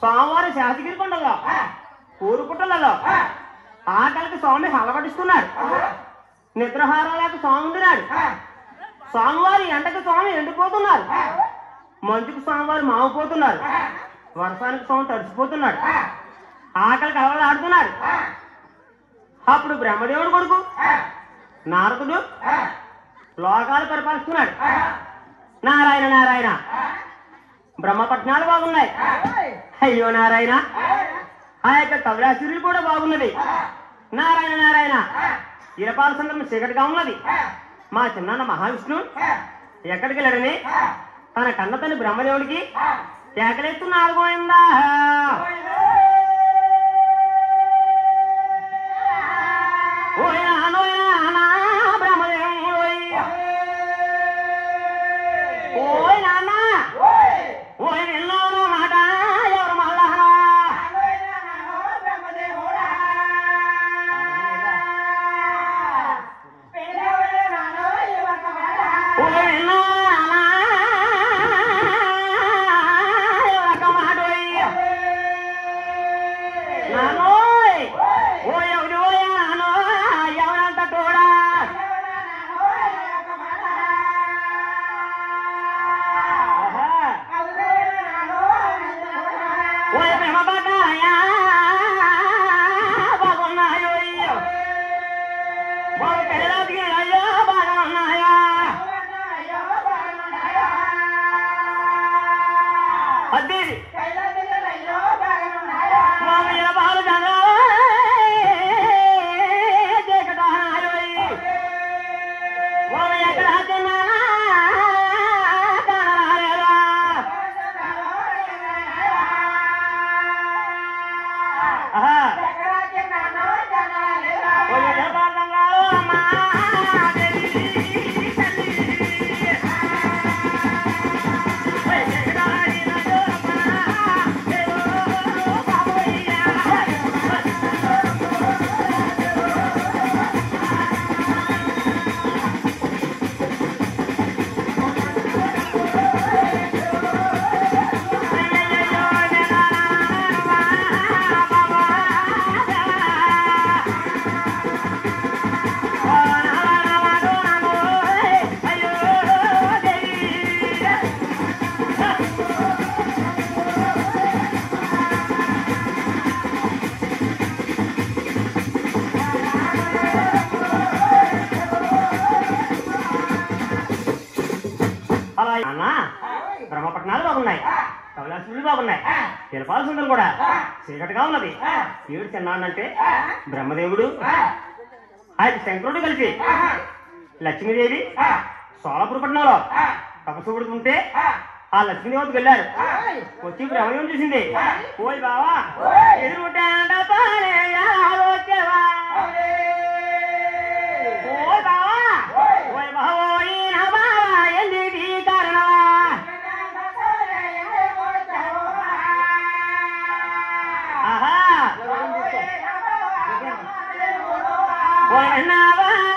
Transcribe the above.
స్వామివారి శాసగిరి కొండలో ఊరుకుట్టలలో ఆకలికి స్వామి హలవడిస్తున్నాడు. నిద్రహారాలకు స్వామి ఉంటున్నాడు. స్వామివారి ఎండకు స్వామి ఎండిపోతున్నారు. మంచుకు స్వామివారు మామిపోతున్నారు. వర్షానికి స్వామి తడిసిపోతున్నాడు. ఆకలికి అలవలాడుతున్నాడు. అప్పుడు బ్రహ్మదేవుడు కొడుకు నారదుడు లోకాలు పరిపాలిస్తున్నాడు. నారాయణ నారాయణ బ్రహ్మపట్నాలు బాగున్నాయి. అయ్యో నారాయణ ఆ యొక్క కవిలాసూరులు కూడా బాగున్నది. నారాయణ నారాయణ ఇరపాల సందర్భం చీకటిగా ఉన్నది. మా చిన్నాన్న మహావిష్ణు ఎక్కడికి వెళ్ళడని తన కన్న తల్లి బ్రహ్మదేవుడికి కేకలేస్తున్నాడు. గోవిందా బ్రహ్మపట్నాలు బాగున్నాయి. కవిలాసూరులు బాగున్నాయి. తిరుపాల సుందరం కూడా చీకటిగా ఉన్నది. ఏడు చిన్నానంటే బ్రహ్మదేవుడు ఆయన శంకరుడు కలిసి లక్ష్మీదేవి సోలాపురపట్నంలో తపస్సు పడుతుంటే ఆ లక్ష్మీదేవతకు వెళ్ళారు. వచ్చి బ్రహ్మదేవుని చూసింది. పోయి బావా What